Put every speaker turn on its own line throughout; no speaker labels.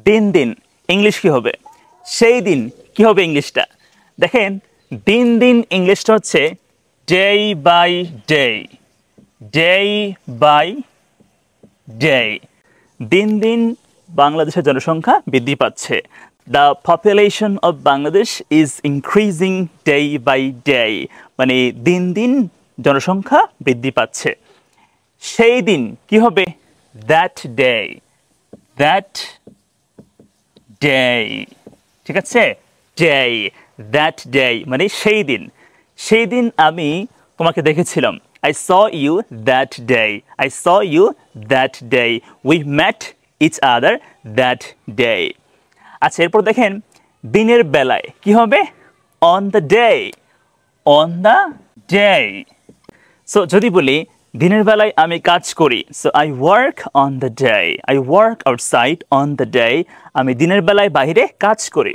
দিন দিন ইংলিশ কি হবে? সেই দিন কি হবে ইংলিশটা? দেখেন দিন দিন ইংলিশটা হচ্ছে day by day, day by day. দিন দিন বাংলাদেশের জনসংখ্যা বৃদ্ধি পাচ্ছে। The population of Bangladesh is increasing day by day, মানে দিন দিন জনসংখ্যা বৃদ্ধি পাচ্ছে। সেই দিন কি হবে? দ্যাট ডে, দ্যাট ডে, ঠিক আছে? ডে, দ্যাট ডে মানে সেই দিন। সেই দিন আমি তোমাকে দেখেছিলাম। I saw you that day. I saw you that day. We met each other that day. আচ্ছা, এরপর দেখেন দিনের বেলায় কি হবে? On the day, on the day. So যদি বলি দিনের বেলায় আমি কাজ করি, so I work on the day. I work outside on the day. আমি দিনের বেলায় বাইরে কাজ করি।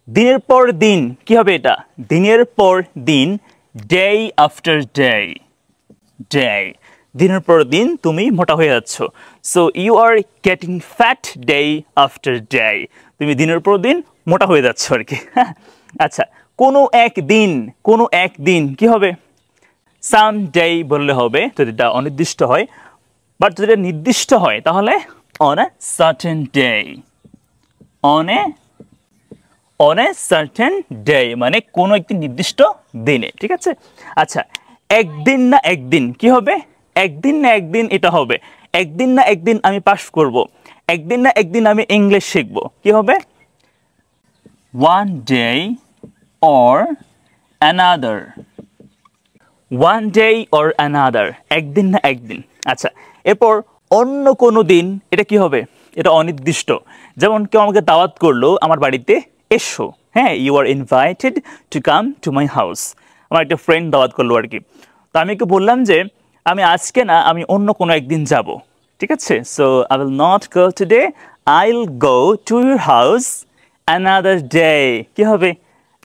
দিনের পর দিন কি হবে এটা? দিনের পর দিন, day after day, day. দিনের পর দিন তুমি মোটা হয়ে যাচ্ছ। So you are getting fat day after day, তুমি দিনের পর দিন মোটা হয়ে যাচ্ছ আর কি। আচ্ছা, কোনো এক দিন কি হবে? সাম ডে বললে হবে যদি এটা অনির্দিষ্ট হয়, বাট যদি এটা নির্দিষ্ট হয় তাহলে on a certain day, on a certain day মানে কোনো একটি নির্দিষ্ট দিনে, ঠিক আছে? আচ্ছা, একদিন না একদিন কি হবে? একদিন না একদিন এটা হবে একদিন না একদিন আমি পাস করব, একদিন না একদিন আমি ইংলিশ শিখব, কি হবে? One day or another, one day or another, একদিন না একদিন। আচ্ছা, এরপর অন্য কোনো দিন, এটা কি হবে? এটা অনির্দিষ্ট। যেমন কেউ আমাকে দাওয়াত করলো আমার বাড়িতে এসো, হ্যাঁ, you are invited to come to my house. আমার একটা ফ্রেন্ড দাওয়াত করলো আর কি। তো আমি ওকে বললাম যে আমি আজকে না, আমি অন্য কোনো একদিন যাব, ঠিক আছে? So I will not go today, I will go to your house another day. কি হবে?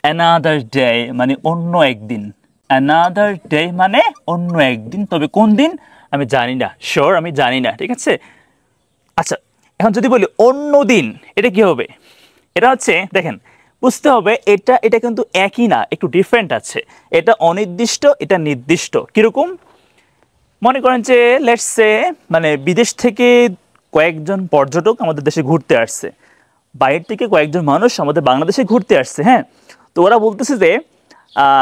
অ্যানাদার ডে মানে অন্য একদিন, অ্যানাদার ডে মানে অন্য একদিন, তবে কোন দিন আমি জানি না, শিওর আমি জানি না, ঠিক আছে? আচ্ছা, এখন যদি বলি অন্য দিন, এটা কি হবে? এটা হচ্ছে দেখেন বুঝতে হবে এটা কিন্তু একই না, একটু ডিফারেন্ট আছে। এটা অনির্দিষ্ট, এটা নির্দিষ্ট। কিরকম? মনে করেন যে লেটস সে মানে বিদেশ থেকে কয়েকজন পর্যটক আমাদের দেশে ঘুরতে আসছে, বাইরে থেকে কয়েকজন মানুষ আমাদের বাংলাদেশে ঘুরতে আসছে, হ্যাঁ। তো ওরা বলতেছে যে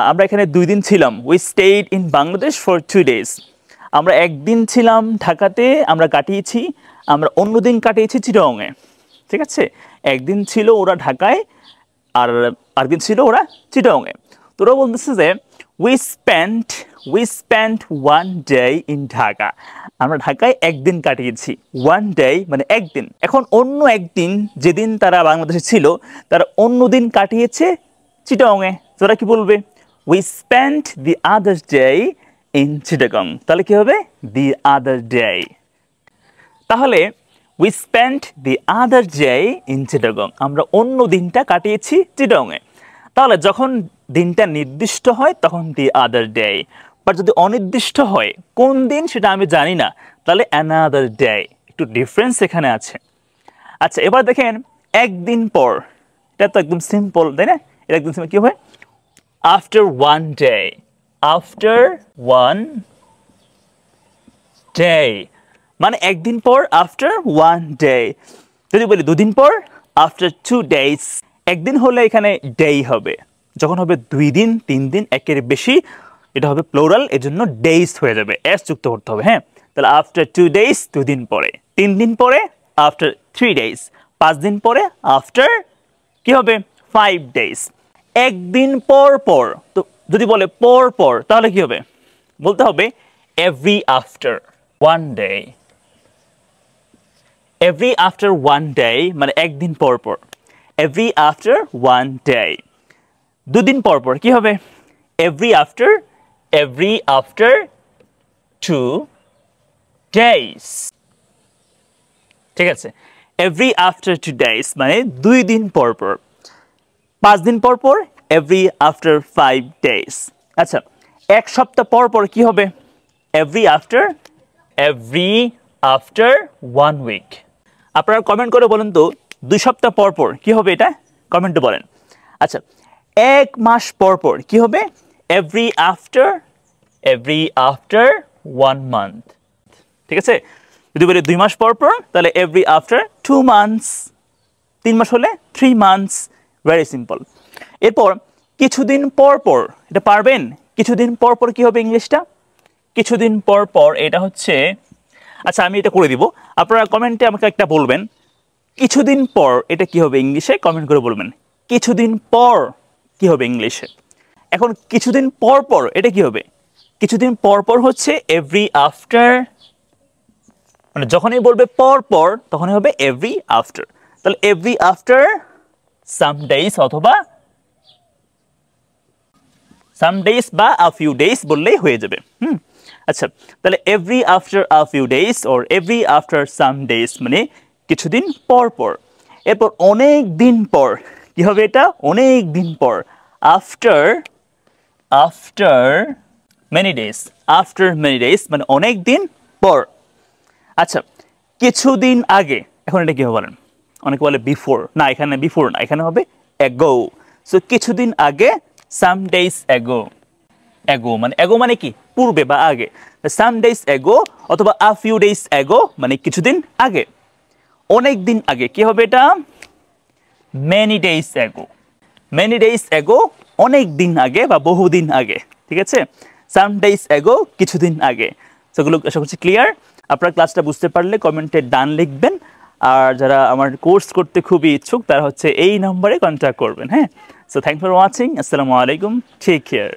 আমরা এখানে 2 দিন ছিলাম, we stayed in Bangladesh for 2 days। আমরা একদিন ছিলাম ঢাকাতে, আমরা কাটিয়েছি, আমরা অন্য দিন কাটিয়েছি চিটাগংয়ে, ঠিক আছে? একদিন ছিল ওরা ঢাকায়, আর আরেকদিন ছিল ওরা চিটাগংয়ে। তো ওরা বলতেছে যে we spent 1 day in Dhaka. আমরা ঢাকায় একদিন কাটিয়েছি, 1 day মানে একদিন। এখন অন্য একদিন যেদিন তারা বাংলাদেশে ছিল, তারা অন্য দিন কাটিয়েছে চিটাগংয়ে। তোরা কি বলবে? We spent the other day in Chittagong. তাহলে কি হবে? দি আদার ডে। তাহলে we spent the other day in Chittagong, আমরা অন্য দিনটা কাটিয়েছি চিটাগংয়ে। তাহলে যখন দিনটা নির্দিষ্ট হয় তখন দি আদার ডে, বাট যদি অনির্দিষ্ট হয় কোন দিন সেটা আমি জানি না, তাহলে অ্যানাদার ডে। একটু ডিফারেন্স এখানে আছে। আচ্ছা, এবার দেখেন একদিন পর, এটা তো একদম সিম্পল, তাই না? এটা একদম সিম্পল। কি হবে? আফটার 1 day, আফটার 1 day মানে একদিন পর, আফটার 1 day। যদি বলি 2 দিন পর, আফটার 2 days। একদিন হলে এখানে ডে হবে, যখন হবে 2 দিন 3 দিন একের বেশি, এটা হবে প্লোরাল, এজন্য ডেইস হয়ে যাবে, এস যুক্ত করতে হবে, হ্যাঁ। তাহলে আফটার 2 days 2 দিন পরে, 3 দিন পরে আফটার 3 days, 5 দিন পরে আফটার কি হবে? 5 days। একদিন পর পর, তো যদি বলে পর পর তাহলে কি হবে? বলতে হবে every after 1 day, every after 1 day মানে একদিন পর পর, এভরি আফটার 1 day। 2 দিন পর পর কি হবে? এভরি আফটার 2 days, ঠিক আছে? এভরি আফটার 2 days মানে 2 দিন পর পর। 5 দিন পর পর এভরি আফটার 5 days। আচ্ছা, 1 সপ্তাহ পর পর কি হবে? Every after 1 week। আপনারা কমেন্ট করে বলেন তো 2 সপ্তাহ পর পর কি হবে এটা কমেন্টে বলেন। আচ্ছা 1 মাস পর পর কি হবে এভরি আফটার 1 মান্থ। ঠিক আছে, যদি বলি 2 মাস পর পর তাহলে এভরি আফটার 2 মান্থস, 3 মাস হলে 3 মান্থস, ভেরি সিম্পল। এরপর কিছুদিন পর পর, এটা পারবেন? কিছুদিন পর পর কি হবে ইংলিশটা? কিছুদিন পর পর এটা হচ্ছে, আচ্ছা আমি এটা করে দিব, আপনারা কমেন্টে আমাকে একটা বলবেন কিছুদিন পর এটা কি হবে ইংলিশে, কমেন্ট করে বলবেন কিছুদিন পর কি হবে ইংলিশে। এখন কিছুদিন পর পর এটা কি হবে? কিছুদিন পর পর হচ্ছে এভরি আফটার, মানে যখনই বলবে পর পর তখনই হবে এভরি আফটার। তাহলে এভরি আফটার সাম ডেজ অথবা সাম ডেজ বা আ ফিউ ডেজ বললেই হয়ে যাবে। আচ্ছা তাহলে every after a few days or every after some days মানে কিছুদিন পর পর। এরপর অনেক দিন পর কি হবে এটা? অনেক দিন পর, after many days, after many days মানে অনেক দিন পর। আচ্ছা কিছুদিন আগে, এখন এটা কি হবে বলেন? অনেকে বলে বিফোর, না এখানে বিফোর না, এখানে হবে অ্যাগো। সো কিছুদিন আগে সাম ডেজ অ্যাগো, অ্যাগো মানে কি পূর্বে বা আগে, সাম ডেজ অ্যাগো অথবা আ ফিউ ডেজ অ্যাগো মানে কিছুদিন আগে। অনেক দিন আগে কি হবে এটা? Many days ago, many days ago অনেক দিন আগে বা বহুদিন আগে। ঠিক আছে, সাম ডেজ অ্যাগো কিছুদিন আগে। সেগুলো আশা করছি ক্লিয়ার। আপনারা ক্লাসটা বুঝতে পারলে কমেন্টে ডান লিখবেন, আর যারা আমার কোর্স করতে খুবই ইচ্ছুক তারা হচ্ছে এই নম্বরে কন্ট্যাক্ট করবেন। হ্যাঁ, সো থ্যাংক ফর ওয়াচিং, আসসালামু আলাইকুম, টেক কেয়ার।